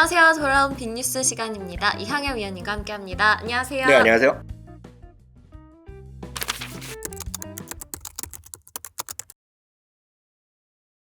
안녕하세요. 돌아온 빅뉴스 시간입니다. 이항영 위원님과 함께합니다. 안녕하세요. 네, 안녕하세요.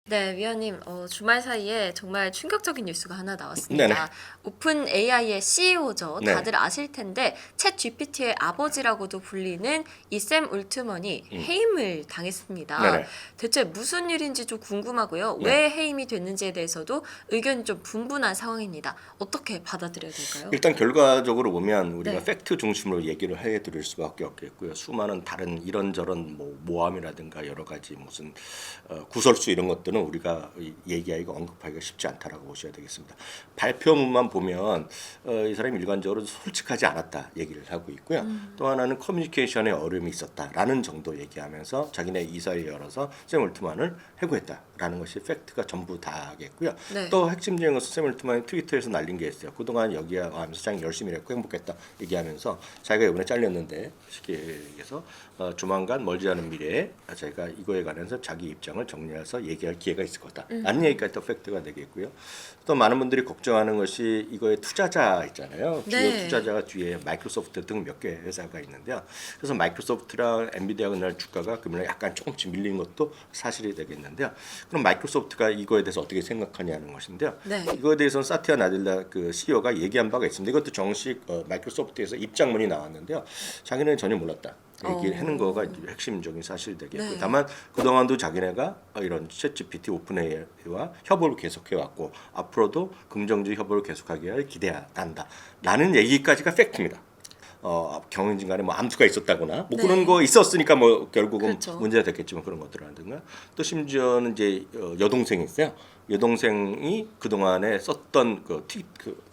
네, 위원님, 주말 사이에 정말 충격적인 뉴스가 하나 나왔습니다. 네네. 오픈 AI의 CEO죠. 네. 다들 아실 텐데 챗 GPT의 아버지라고도 불리는 이 샘 울트먼이 해임을 당했습니다. 네네. 대체 무슨 일인지 좀 궁금하고요. 네. 왜 해임이 됐는지에 대해서도 의견이 좀 분분한 상황입니다. 어떻게 받아들여야 될까요? 일단 결과적으로 보면 우리가 네. 팩트 중심으로 얘기를 해드릴 수밖에 없겠고요. 수많은 다른 이런저런 모함이라든가 여러 가지 무슨 구설수 이런 것들은 우리가 얘기하기가 언급하기가 쉽지 않다라고 보셔야 되겠습니다. 발표문만 보면 이 사람이 일관적으로 솔직하지 않았다 얘기를 하고 있고요. 또 하나는 커뮤니케이션에 어려움이 있었다라는 정도 얘기하면서 자기네 이사를 열어서 샘 울트만을 해고했다라는 것이 팩트가 전부 다겠고요. 네. 또 핵심적인 것은 샘 울트만이 트위터에서 날린 게 있어요. 그동안 여기에 하면서 자기 열심히 했고 행복했다 얘기하면서 자기가 이번에 잘렸는데 쉽게 얘기해서 조만간 멀지 않은 미래에 자기가 이거에 관해서 자기 입장을 정리해서 얘기할 기회가 있을 거다. 라는 얘기까지 또 팩트가 되겠고요. 또 많은 분들이 걱정하는 것이 이거의 투자자 있잖아요. 주요 네. 투자자가 뒤에 마이크로소프트 등 몇 개 회사가 있는데요. 그래서 마이크로소프트랑 엔비디아가 날 주가가 그러면 약간 조금씩 밀린 것도 사실이 되겠는데요. 그럼 마이크로소프트가 이거에 대해서 어떻게 생각하냐는 것인데요. 네. 이거에 대해서는 사티아 나델라 그 CEO가 얘기한 바가 있습니다. 이것도 정식 마이크로소프트에서 입장문이 나왔는데요. 자기는 전혀 몰랐다. 얘기를 하는 거가 이제 핵심적인 사실이 되겠고요. 네. 다만 그동안도 자기네가 이런 챗GPT 오픈 AI와 협업을 계속해 왔고 앞으로도 긍정적 협업을 계속하기를 기대한다. 라는 얘기까지가 팩트입니다. 경영진 간에 뭐 암투가 있었다거나 뭐 네. 그런 거 있었으니까 뭐 결국은 그렇죠. 문제가 됐겠지만 그런 것들이라든가 또 심지어는 이제 여동생이 있어요. 여동생이 그동안에 썼던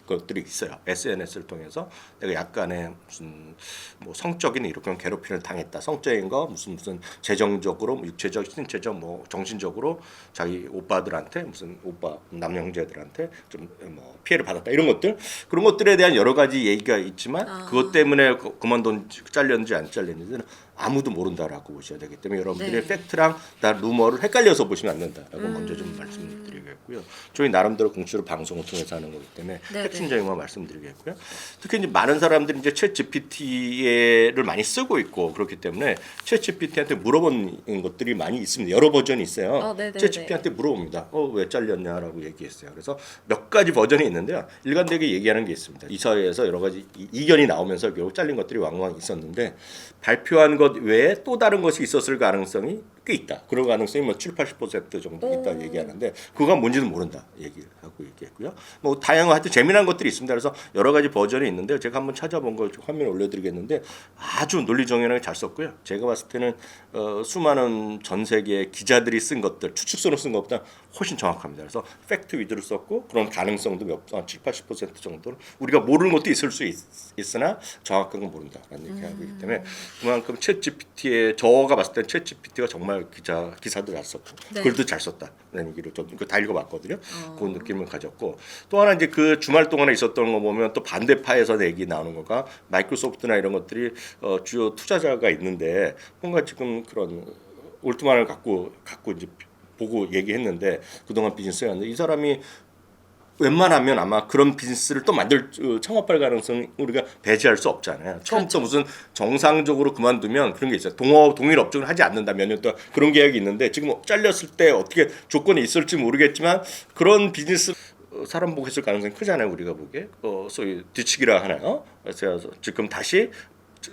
것들이 있어요. SNS를 통해서 내가 약간의 무슨 뭐 성적인 이렇게 괴롭힘을 당했다. 성적인 거 무슨 재정적으로 육체적, 신체적 뭐 정신적으로 자기 오빠들한테 무슨 오빠 남녀 형제들한테 좀 뭐 피해를 받았다. 이런 것들 그런 것들에 대한 여러 가지 얘기가 있지만 그것 때문에 그만둔 잘렸는지 안 잘렸는지는 아무도 모른다라고 보셔야 되기 때문에 여러분들이 네. 팩트랑 다 루머를 헷갈려서 보시면 안 된다라고 먼저 좀 말씀드리겠고요. 저희 나름대로 공식으로 방송을 통해서 하는 거기 때문에 네네. 핵심적인 거 말씀드리겠고요. 특히 이제 많은 사람들이 이제 챗 GPT를 많이 쓰고 있고 그렇기 때문에 챗 GPT한테 물어본 것들이 많이 있습니다. 여러 버전이 있어요. 네네네. 챗 GPT한테 물어봅니다. 왜 잘렸냐라고 얘기했어요. 그래서 몇 가지 버전이 있는데요. 일관되게 얘기하는 게 있습니다. 이 사회에서 여러 가지 이견이 나오면서 결국 잘린 것들이 왕왕 있었는데 발표한 것 외에 또 다른 것이 있었을 가능성이 꽤 있다. 그런 가능성이 뭐 70-80% 정도 있다 얘기하는데 그거가 뭔지는 모른다 얘기를 하고 얘기했고요. 뭐 다양한 하여튼 재미난 것들이 있습니다. 그래서 여러 가지 버전이 있는데 제가 한번 찾아본 거 화면에 올려드리겠는데 아주 논리정연하게 잘 썼고요. 제가 봤을 때는 수많은 전 세계 기자들이 쓴 것들 추측서로 쓴 것보다 훨씬 정확합니다. 그래서 팩트 위주로 썼고 그런 가능성도 한 70-80% 정도는 우리가 모르는 것도 있을 수 있으나 정확한 건 모른다라는 얘기하고 있기 때문에 그만큼 챗GPT의 저가 봤을 때 챗GPT가 정말 기사도 잘 썼고 네. 글도 잘 썼다라는 얘기를 좀 다 읽어봤거든요. 그런 느낌을 가졌고 또 하나 이제 그 주말 동안에 있었던 거 보면 또 반대파에서 얘기 나오는 거가 마이크로소프트나 이런 것들이 주요 투자자가 있는데 뭔가 지금 그런 올트만을 갖고 이제 보고 얘기했는데 그동안 비즈니스를 했는데 이 사람이 웬만하면 아마 그런 비즈니스를 또 창업할 가능성 우리가 배제할 수 없잖아요. 처음부터 무슨 정상적으로 그만두면 그런 게 있어요. 동일 업종을 하지 않는다 몇 년 동안 그런 계약이 있는데 지금 잘렸을 때 어떻게 조건이 있을지 모르겠지만 그런 비즈니스 사람 보고 있을 가능성이 크잖아요. 우리가 보기에 소위 뒤치기라 하나요. 그래서 지금 다시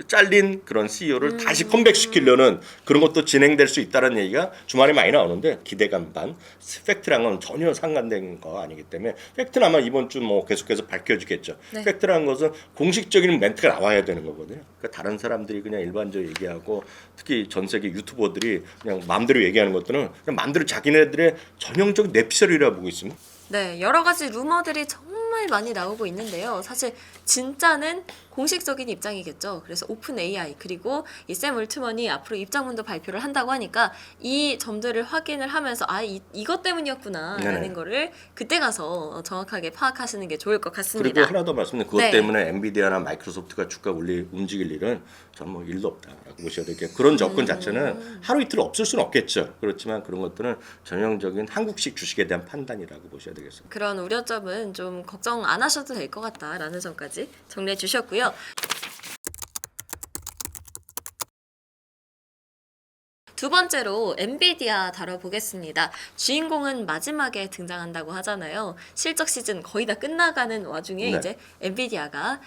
잘린 그런 CEO를 다시 컴백시키려는 그런 것도 진행될 수 있다는 얘기가 주말에 많이 나오는데 기대감 반 팩트랑은 전혀 상관된 거 아니기 때문에 팩트는 아마 이번 주 뭐 계속해서 밝혀지겠죠. 네. 팩트라는 것은 공식적인 멘트가 나와야 되는 거거든요. 그러니까 다른 사람들이 그냥 일반적으로 얘기하고 특히 전 세계 유튜버들이 그냥 마음대로 얘기하는 것들은 그냥 마음대로 자기네들의 전형적인 내피셜이라고 보고 있습니다. 네, 여러 가지 루머들이 정말 많이 나오고 있는데요. 사실 진짜는 공식적인 입장이겠죠. 그래서 오픈 AI 그리고 이 샘 울트먼이 앞으로 입장문도 발표를 한다고 하니까 이 점들을 확인을 하면서 이것 때문이었구나라는 네네. 거를 그때 가서 정확하게 파악하시는 게 좋을 것 같습니다. 그리고 하나 더 말씀드리면 그것 네. 때문에 엔비디아나 마이크로소프트가 주가 움직일 일은 저는 뭐 일도 없다라고 보셔야 되겠고 그런 접근 자체는 하루 이틀 없을 수는 없겠죠. 그렇지만 그런 것들은 전형적인 한국식 주식에 대한 판단이라고 보셔야 되겠습니다. 그런 우려점은 좀 걱정 걱정 안 하셔도 될 것 같다라는 점까지 정리해 주셨고요. 두 번째로 엔비디아 다뤄보겠습니다. 주인공은 마지막에 등장한다고 하잖아요. 실적 시즌 거의 다 끝나가는 와중에 네. 이제 엔비디아가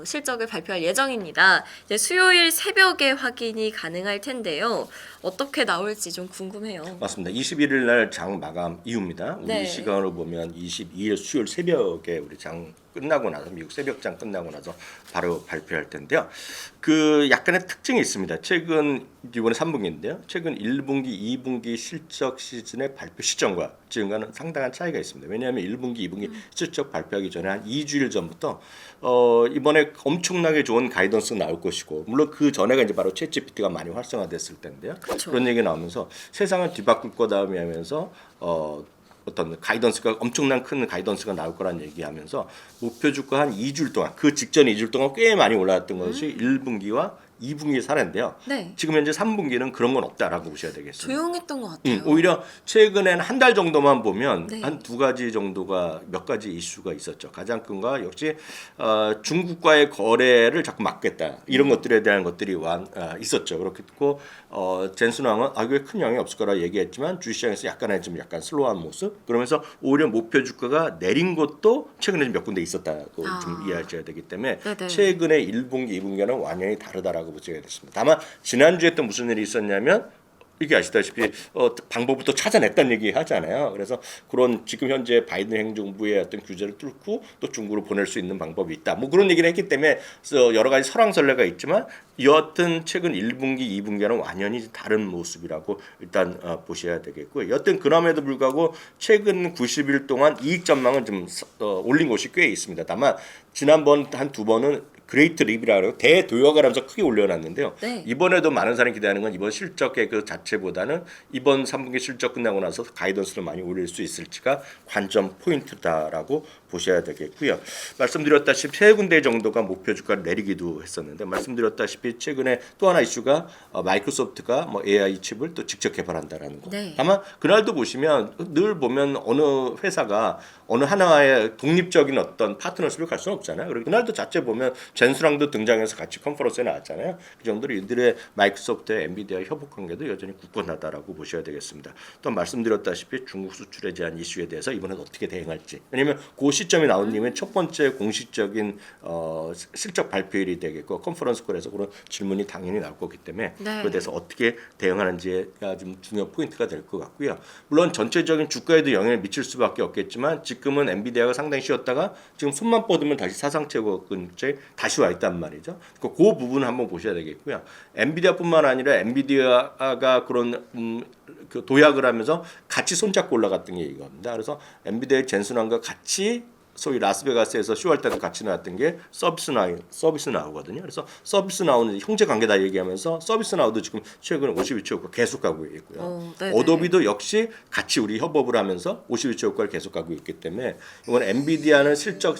실적을 발표할 예정입니다. 이제 수요일 새벽에 확인이 가능할 텐데요. 어떻게 나올지 좀 궁금해요. 맞습니다. 21일 날 장 마감 이후입니다. 우리 네. 시간으로 보면 22일 수요일 새벽에 우리 장 끝나고 나서 미국 새벽장 끝나고 나서 바로 발표할 텐데요. 그 약간의 특징이 있습니다. 최근 이번에 3분기인데요. 최근 1분기, 2분기 실적 시즌의 발표 시점과 지금과는 상당한 차이가 있습니다. 왜냐하면 1분기, 2분기 실적 발표하기 전에 한 2주일 전부터 이번에 엄청나게 좋은 가이던스 나올 것이고 물론 그 전에가 이제 바로 챗GPT가 많이 활성화됐을 때인데요. 그렇죠. 그런 얘기 나오면서 세상을 뒤바꿀 거다음에 하면서 어떤 가이던스가 엄청난 큰 가이던스가 나올 거란 얘기하면서 목표 주가 한 2주일 동안 그 직전 2주일 동안 꽤 많이 올라왔던 것이 1분기와 2분기 사례인데요. 네. 지금 현재 3분기는 그런 건 없다라고 보셔야 되겠습니다. 조용했던 것 같아요. 오히려 최근엔 한 달 정도만 보면 네. 한 두 가지 정도가 몇 가지 이슈가 있었죠. 가장 큰 거 역시 중국과의 거래를 자꾸 막겠다 이런 것들에 대한 것들이 있었죠. 그렇고 젠슨왕은 이게 큰 영향이 없을 거라 얘기했지만 주시장에서 약간 슬로우한 모습. 그러면서 오히려 목표 주가가 내린 것도 최근에 몇 군데 있었다고 좀 이해하셔야 되기 때문에 네네. 최근에 1분기, 2분기는 완전히 다르다라고 보셔야 됐습니다. 다만 지난주에 또 무슨 일이 있었냐면 이게 아시다시피 방법부터 찾아냈다는 얘기 하잖아요. 그래서 그런 지금 현재 바이든 행정부의 어떤 규제를 뚫고 또 중국으로 보낼 수 있는 방법이 있다. 뭐 그런 얘기를 했기 때문에 여러 가지 설왕설래가 있지만 여하튼 최근 1분기, 2분기와는 완전히 다른 모습이라고 일단 보셔야 되겠고요. 여하튼 그럼에도 불구하고 최근 90일 동안 이익 전망은 좀 올린 곳이 꽤 있습니다. 다만 지난번 한 두 번은 그레이트 립이라고 대도약을 하면서 크게 올려놨는데요. 네. 이번에도 많은 사람이 기대하는 건 이번 실적의 그 자체보다는 이번 3분기 실적 끝나고 나서 가이던스를 많이 올릴 수 있을지가 관점 포인트다라고 보셔야 되겠고요. 말씀드렸다시피 세 군데 정도가 목표 주가를 내리기도 했었는데 말씀드렸다시피 최근에 또 하나 이슈가 마이크로소프트가 뭐 AI 칩을 또 직접 개발한다라는 거. 네. 다만 그날도 보시면 늘 보면 어느 회사가 어느 하나의 독립적인 어떤 파트너십을 갈 수는 없잖아요. 그리고 그날도 자체 보면 젠수랑도 등장해서 같이 컨퍼런스에 나왔잖아요. 그 정도로 이들의 마이크로소프트와 엔비디아의 협업 관계도 여전히 굳건하다라고 보셔야 되겠습니다. 또 말씀드렸다시피 중국 수출에 대한 이슈에 대해서 이번엔 어떻게 대응할지. 왜냐하면 그 시점이 나오면 첫 번째 공식적인 실적 발표일이 되겠고 컨퍼런스콜에서 그런 질문이 당연히 나올 거기 때문에 네. 그에 대해서 어떻게 대응하는지가 좀 중요한 포인트가 될 것 같고요. 물론 전체적인 주가에도 영향을 미칠 수밖에 없겠지만 지금은 엔비디아가 상당히 쉬었다가 지금 손만 뻗으면 다시 사상 최고 근처에 다시 와 있단 말이죠. 그 부분을 한번 보셔야 되겠고요. 엔비디아뿐만 아니라 엔비디아가 그런 그 도약을 하면서 같이 손잡고 올라갔던 게 이겁니다. 그래서 엔비디아의 젠슨왕과 같이 소위 라스베가스에서 쇼할 때도 같이 나왔던 게 서비스 나우거든요. 그래서 서비스 나우는 형제 관계다 얘기하면서 서비스 나우도 지금 최근에 52초 효과 계속 가고 있고요. 어도비도 역시 같이 우리 협업을 하면서 52초 효과를 계속 가고 있기 때문에 이번 엔비디아는 실적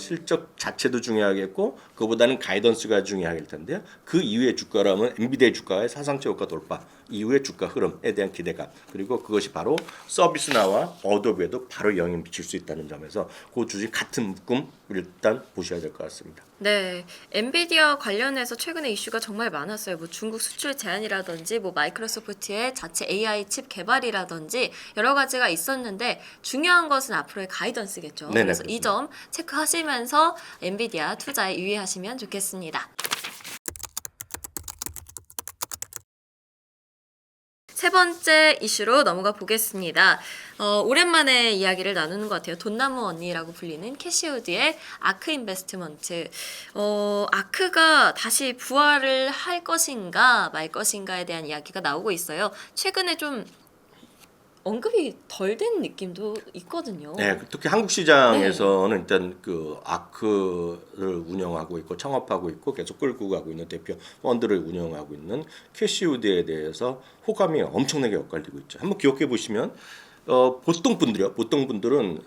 자체도 중요하겠고 그보다는 가이던스가 중요할 텐데요. 그 이후의 주가라면 엔비디아의 주가의 사상 최고가 돌파 이후의 주가 흐름에 대한 기대감 그리고 그것이 바로 서비스나와 어도비에도 바로 영향을 미칠 수 있다는 점에서 그 주식 같은 묶음 일단 보셔야 될 것 같습니다. 네, 엔비디아 관련해서 최근에 이슈가 정말 많았어요. 뭐 중국 수출 제한이라든지, 뭐 마이크로소프트의 자체 AI 칩 개발이라든지 여러 가지가 있었는데 중요한 것은 앞으로의 가이던스겠죠. 네네, 그래서 그렇습니다. 이 점 체크하시면서 엔비디아 투자에 유의하시면 좋겠습니다. 세 번째 이슈로 넘어가 보겠습니다. 오랜만에 이야기를 나누는 것 같아요. 돈나무 언니라고 불리는 캐시우드의 아크 인베스트먼트. 아크가 다시 부활을 할 것인가 말 것인가에 대한 이야기가 나오고 있어요. 최근에 좀 언급이 덜 된 느낌도 있거든요. 네, 특히 한국 시장에서는 일단 그 아크를 운영하고 있고 창업하고 있고 계속 끌고 가고 있는 대표 펀드를 운영하고 있는 캐시우드에 대해서 호감이 엄청나게 엇갈리고 있죠. 한번 기억해 보시면 보통 분들은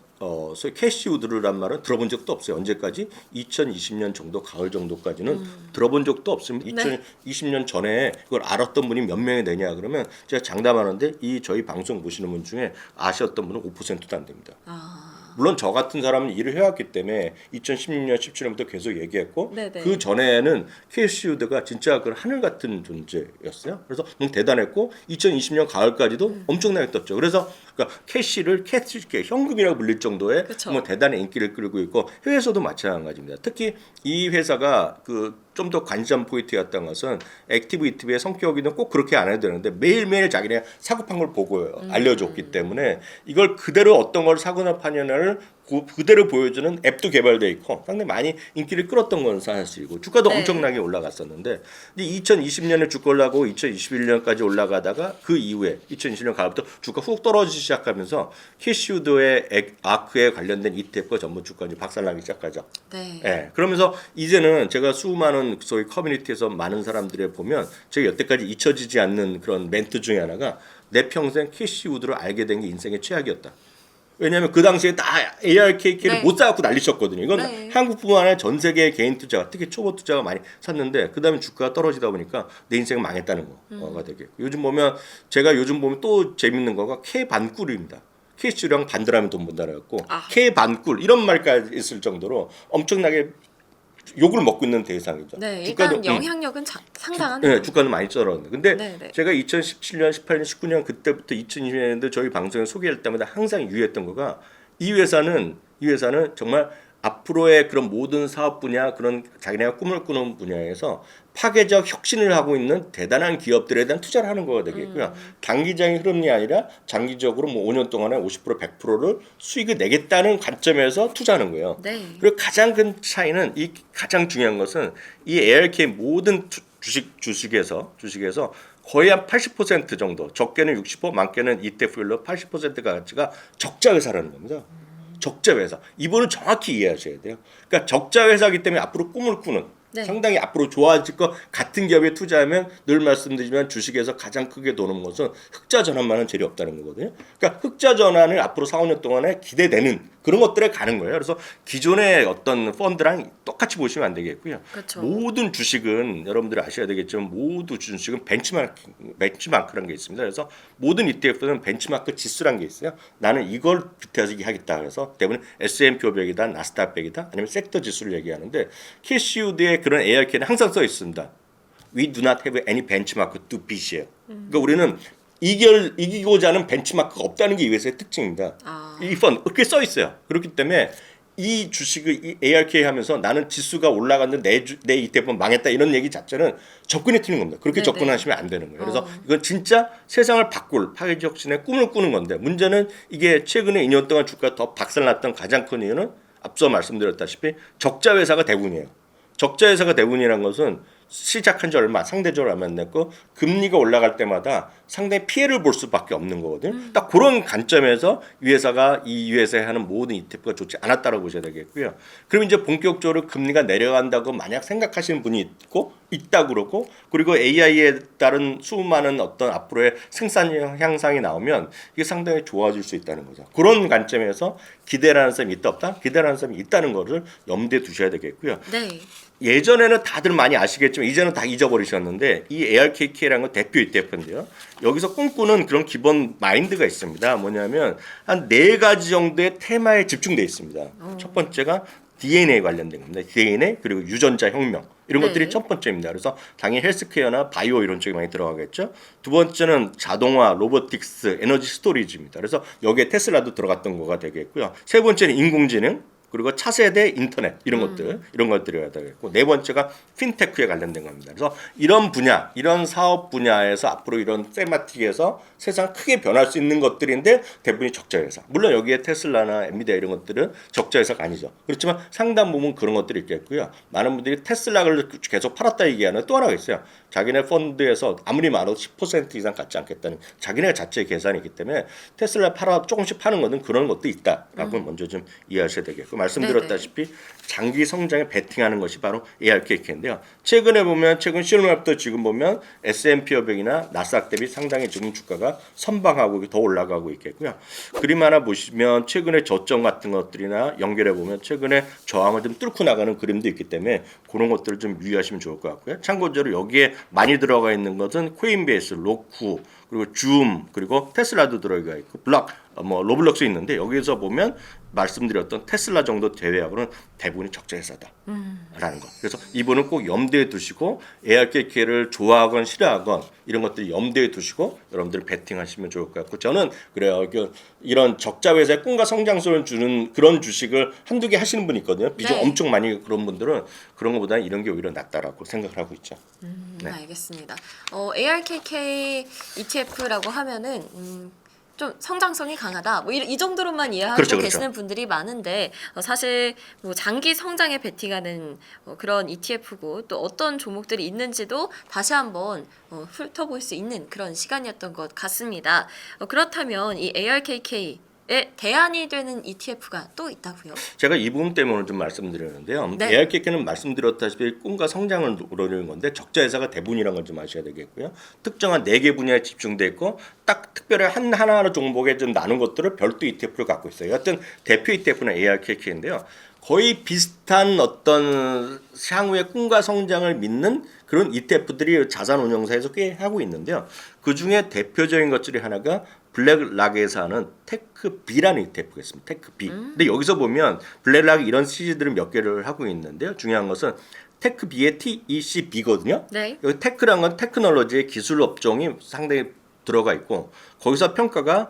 소위 캐시우드란 말은 들어본 적도 없어요. 언제까지? 2020년 정도 가을 정도까지는 들어본 적도 없습니다. 네. 2020년 전에 그걸 알았던 분이 몇 명이 되냐 그러면 제가 장담하는데 이 저희 방송 보시는 분 중에 아셨던 분은 5%도 안 됩니다. 물론 저 같은 사람은 일을 해왔기 때문에 2016년, 17년부터 계속 얘기했고 네네. 그 전에는 KC우드가 진짜 그 하늘 같은 존재였어요. 그래서 너무 대단했고 2020년 가을까지도 엄청나게 떴죠. 그래서 그러니까 캐시를 현금이라고 불릴 정도의 그쵸. 뭐 대단한 인기를 끌고 있고 해외에서도 마찬가지입니다. 특히 이 회사가 그 좀 더 관전 포인트였던 것은 액티브 이티브의 성격이는 꼭 그렇게 안 해도 되는데 매일매일 자기네 사고 판 걸 보고 알려줬기 때문에 이걸 그대로 어떤 걸 사거나 파냐를 그대로 보여주는 앱도 개발돼 있고 상당히 많이 인기를 끌었던 건 사실이고 주가도 네. 엄청나게 올라갔었는데 2020년에 주가 올라가고 2021년까지 올라가다가 그 이후에 2020년 가을부터 주가 훅 떨어지기 시작하면서 캐시우드의 아크에 관련된 ETF가 전부 주가 이제 박살나기 시작하죠. 네. 예. 그러면서 이제는 제가 수많은 소위 커뮤니티에서 많은 사람들이 보면 제가 여태까지 잊혀지지 않는 그런 멘트 중에 하나가 내 평생 캐시우드를 알게 된 게 인생의 최악이었다. 왜냐하면 그 당시에 다 ARKK를 네. 못 사갖고 난리쳤거든요. 이건 네. 한국뿐만 아니라 전 세계의 개인 투자, 특히 초보 투자가 많이 샀는데 그 다음에 주가가 떨어지다 보니까 내 인생은 망했다는 거가 되겠고 요즘 보면 제가 요즘 보면 또 재밌는 거가 K 반꿀입니다. K수령 반대라면 돈 번다라 갖고 K 반꿀 이런 말까지 있을 정도로 엄청나게 욕을 먹고 있는 대상이죠. 네, 일단 주가도, 영향력은 상당하네요. 네, 주가는 많이 떨어졌는데 근데 네, 네. 제가 2017년, 18년, 19년 그때부터 2020년도 저희 방송에 소개할 때마다 항상 유의했던 거가 이 회사는 정말 앞으로의 그런 모든 사업 분야 그런 자기네가 꿈을 꾸는 분야에서 파괴적 혁신을 하고 있는 대단한 기업들에 대한 투자를 하는 거가 되겠고요. 단기적인 흐름이 아니라 장기적으로 뭐 5년 동안에 50% 100%를 수익을 내겠다는 관점에서 투자하는 거예요. 네. 그리고 가장 큰 차이는 이 가장 중요한 것은 이 ARK 모든 주식에서 거의 한 80% 정도, 적게는 60%, 많게는 ETF별로 80% 가치가 적자 회사라는 겁니다. 적자 회사. 이분은 정확히 이해하셔야 돼요. 그러니까 적자 회사이기 때문에 앞으로 꿈을 꾸는 네. 상당히 앞으로 좋아질 것 같은 기업에 투자하면 늘 말씀드리지만 주식에서 가장 크게 도는 것은 흑자 전환만은 재료 없다는 거거든요. 그러니까 흑자 전환을 앞으로 4, 5년 동안에 기대되는 그런 것들에 가는 거예요. 그래서 기존의 어떤 펀드랑 똑같이 보시면 안 되겠고요. 그렇죠. 모든 주식은 여러분들이 아셔야 되겠지만 모두 주식은 벤치마크라는 게 있습니다. 그래서 모든 ETF는 벤치마크 지수라는 게 있어요. 나는 이걸 빗대서 얘기하겠다. 그래서 대부분 S&P 500이다, 나스닥 100이다, 아니면 섹터 지수를 얘기하는데 캐시우드의 그런 ARK는 항상 써 있습니다. We do not have any benchmark to beat이에요. 그러니까 우리는 이기고자 하는 벤치마크가 없다는 게 이 회사의 특징입니다. 이 펀드 그렇게 써 있어요. 그렇기 때문에 이 주식을 이 ARK 하면서 나는 지수가 올라갔는데 내 ETF는 망했다 이런 얘기 자체는 접근이 틀린 겁니다. 그렇게 네네. 접근하시면 안 되는 거예요. 그래서 이건 진짜 세상을 바꿀 파괴적 혁신의 꿈을 꾸는 건데 문제는 이게 최근에 2년 동안 주가가 더 박살났던 가장 큰 이유는 앞서 말씀드렸다시피 적자 회사가 대부분이에요. 적자 회사가 대부분이라는 것은 시작한 지 상대적으로 얼마 안 됐고 금리가 올라갈 때마다 상당히 피해를 볼 수밖에 없는 거거든요. 딱 그런 관점에서 이 회사에 하는 모든 ETF가 좋지 않았다고 보셔야 되겠고요. 그럼 이제 본격적으로 금리가 내려간다고 만약 생각하시는 분이 있다 그러고 그리고 AI에 따른 수많은 어떤 앞으로의 생산 향상이 나오면 이게 상당히 좋아질 수 있다는 거죠. 그런 관점에서 기대라는 사람이 있다 없다? 기대라는 사람이 있다는 것을 염두에 두셔야 되겠고요. 네. 예전에는 다들 많이 아시겠지만 이제는 다 잊어버리셨는데 이 ARKK라는 건 대표 ETF인데요. 여기서 꿈꾸는 그런 기본 마인드가 있습니다. 뭐냐면 한 4가지 정도의 테마에 집중되어 있습니다. 첫 번째가 DNA 관련된 겁니다. DNA 그리고 유전자 혁명 이런 네. 것들이 첫 번째입니다. 그래서 당연히 헬스케어나 바이오 이런 쪽이 많이 들어가겠죠. 두 번째는 자동화, 로보틱스, 에너지 스토리지입니다. 그래서 여기에 테슬라도 들어갔던 거가 되겠고요. 세 번째는 인공지능 그리고 차세대 인터넷 이런 것들이 되겠고 네 번째가 핀테크에 관련된 겁니다. 그래서 이런 분야, 이런 사업 분야에서 앞으로 이런 세마틱에서 세상 크게 변할 수 있는 것들인데 대부분이 적자 회사. 물론 여기에 테슬라나 엔비디아 이런 것들은 적자 회사가 아니죠. 그렇지만 상당 부분 그런 것들이 있겠고요. 많은 분들이 테슬라를 계속 팔았다 얘기하는 또 하나가 있어요. 자기네 펀드에서 아무리 많아도 10% 이상 갖지 않겠다는 자기네 자체의 계산이 있기 때문에 테슬라 조금씩 파는 것은 그런 것도 있다라고 먼저 좀 이해하셔야 되겠고 말씀드렸다시피 장기 성장에 베팅하는 것이 바로 ARKK인데요. 최근에 보면 최근 실물부터 지금 보면 S&P 500이나 나스닥 대비 상당히 지금 주가가 선방하고 더 올라가고 있겠고요. 그림 하나 보시면 최근에 저점 같은 것들이나 연결해 보면 최근에 저항을 좀 뚫고 나가는 그림도 있기 때문에 그런 것들을 좀 유의하시면 좋을 것 같고요. 참고적으로 여기에 많이 들어가 있는 것은 코인베이스, 로쿠, 그리고 줌, 그리고 테슬라도 들어가 있고 뭐 로블록스 있는데 여기서 보면 말씀드렸던 테슬라 정도 제외하고는 대부분이 적자 회사다라는 거. 그래서 이분은 꼭 염두에 두시고 ARKK를 좋아하건 싫어하건 이런 것들 염두에 두시고 여러분들 베팅하시면 좋을 것 같고 저는 그래요. 이런 적자 회사의 꿈과 성장성을 주는 그런 주식을 한두 개 하시는 분이 있거든요. 비중 네. 엄청 많이 그런 분들은 그런 것보다는 이런 게 오히려 낫다라고 생각을 하고 있죠. 네. 알겠습니다. ARKK ETF라고 하면은 좀 성장성이 강하다. 뭐 이 정도로만 이해하고 그렇죠, 계시는 분들이 많은데 사실 뭐 장기 성장에 베팅하는 그런 ETF고 또 어떤 종목들이 있는지도 다시 한번 훑어볼 수 있는 그런 시간이었던 것 같습니다. 그렇다면 이 ARKK에 대안이 되는 ETF가 또 있다고요? 제가 이 부분 때문에 좀 말씀드렸는데요. 네. ARKK는 말씀드렸다시피 꿈과 성장을 노리는 건데 적자 회사가 대부분이라는 걸 좀 아셔야 되겠고요. 특정한 4개 분야에 집중돼 있고 딱 특별히 하나하나 종목에 좀 나눈 것들을 별도 ETF를 갖고 있어요. 여하튼 대표 ETF는 ARKK인데요. 거의 비슷한 어떤 향후의 꿈과 성장을 믿는 그런 ETF들이 자산운용사에서 꽤 하고 있는데요. 그 중에 대표적인 것 중에 하나가 블랙락에서 하는 테크비라는 ETF가 있습니다. 테크비. 근데 여기서 보면 블랙락 이런 시리즈들을 몇 개를 하고 있는데요. 중요한 것은 테크비의 TECB거든요. 네. 여기 테크란 건 테크놀로지의 기술 업종이 상당히 들어가 있고 거기서 평가가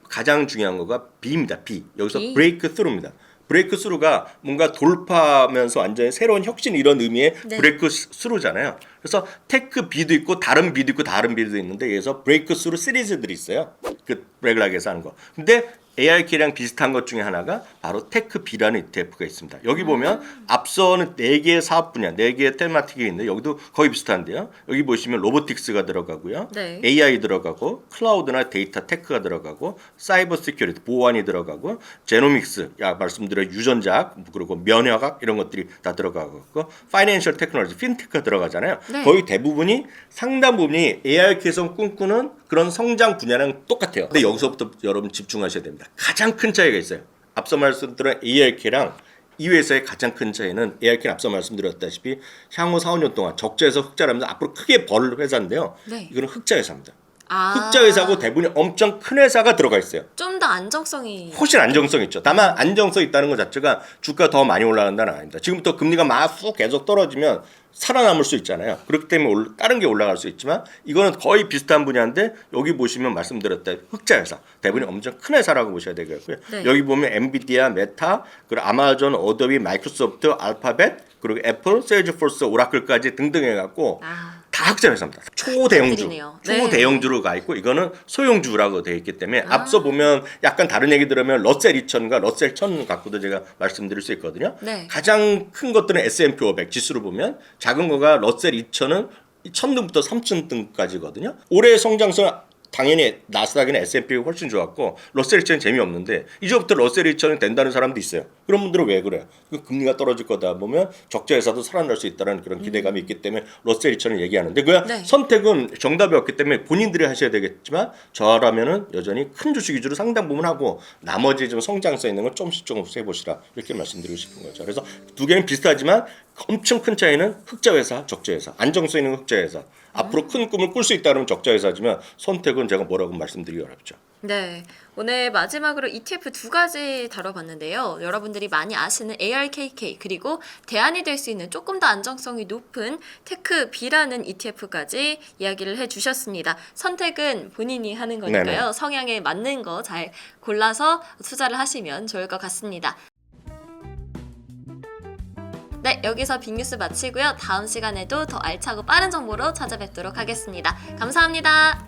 가장 중요한 거가 B입니다. B. 여기서 B. 브레이크 스루입니다. 브레이크 스루가 뭔가 돌파하면서 완전히 새로운 혁신 이런 의미의 네. 브레이크 스루잖아요. 그래서 테크 B도 있고 다른 B도 있고 다른 B도 있는데 여기서 브레이크 스루 시리즈들이 있어요. 그 브레이크락에서 하는 거. 근데 ARK랑 비슷한 것 중에 하나가 바로 테크비라는 ETF가 있습니다. 여기 보면 앞서는 4개의 사업 분야, 4개의 테마틱이 있는데 여기도 거의 비슷한데요. 여기 보시면 로보틱스가 들어가고요. 네. AI 들어가고 클라우드나 데이터 테크가 들어가고 사이버 시큐리티 보안이 들어가고 제노믹스 말씀드린 유전자학 그리고 면역학 이런 것들이 다 들어가고 파이낸셜 테크놀로지 핀테크가 들어가잖아요. 네. 거의 대부분이 상당 부분이 ARK에서 꿈꾸는 그런 성장 분야랑 똑같아요. 근데 여기서부터 여러분 집중하셔야 됩니다. 가장 큰 차이가 있어요. 앞서 말씀드린 ARK랑 이 회사의 가장 큰 차이는 ARK는 앞서 말씀드렸다시피 향후 4, 5년 동안 적자에서 흑자라면서 앞으로 크게 벌 회사인데요. 네. 이거는 흑자 회사입니다. 아, 흑자 회사고 대부분이 엄청 큰 회사가 들어가 있어요. 좀 더 안정성이 훨씬 안정성 있죠. 다만 안정성 있다는 것 자체가 주가 더 많이 올라간다는 아닙니다. 지금부터 금리가 막 쑥 계속 떨어지면 살아남을 수 있잖아요. 그렇기 때문에 다른 게 올라갈 수 있지만 이거는 거의 비슷한 분야인데 여기 보시면 말씀드렸다 흑자 회사 대부분이 엄청 큰 회사라고 보셔야 되겠고요. 네. 여기 보면 엔비디아, 메타, 그리고 아마존, 어도비, 마이크로소프트, 알파벳, 그리고 애플, 세일즈포스, 오라클까지 등등 해갖고 다 흑자 회사입니다. 초대형주, 것들이네요. 네. 초대형주로 가 있고 이거는 소형주라고 되어 있기 때문에 앞서 보면 약간 다른 얘기 들으면 러셀 2000과 러셀 1000 갖고도 제가 말씀드릴 수 있거든요. 네. 가장 큰 것들은 S&P 500 지수로 보면 작은 거가 러셀 2000은 1000등부터 3000등까지거든요. 올해 성장성 당연히 나스닥이나 S&P가 훨씬 좋았고 러셀 2000은 재미없는데 이제부터 러셀 2000이 된다는 사람도 있어요. 그런 분들은 왜 그래요? 금리가 떨어질 거다 보면 적자 회사도 살아날 수 있다는 그런 기대감이 있기 때문에 러셀 2000을 얘기하는데 그 네. 선택은 정답이 없기 때문에 본인들이 하셔야 되겠지만 저라면은 여전히 큰 주식 위주로 상당 부분 하고 나머지 좀 성장성 있는 걸 조금씩 해보시라 이렇게 말씀드리고 싶은 거죠. 그래서 두 개는 비슷하지만 엄청 큰 차이는 흑자 회사, 적자 회사, 안정성 있는 흑자 회사. 앞으로 큰 꿈을 꿀 수 있다면 적자 회사지만 선택은 제가 뭐라고 말씀드리기 어렵죠. 네, 오늘 마지막으로 ETF 2가지 다뤄봤는데요. 여러분들이 많이 아시는 ARKK 그리고 대안이 될 수 있는 조금 더 안정성이 높은 테크비라는 ETF까지 이야기를 해주셨습니다. 선택은 본인이 하는 거니까요. 네네. 성향에 맞는 거 잘 골라서 투자를 하시면 좋을 것 같습니다. 네, 여기서 빅뉴스 마치고요. 다음 시간에도 더 알차고 빠른 정보로 찾아뵙도록 하겠습니다. 감사합니다.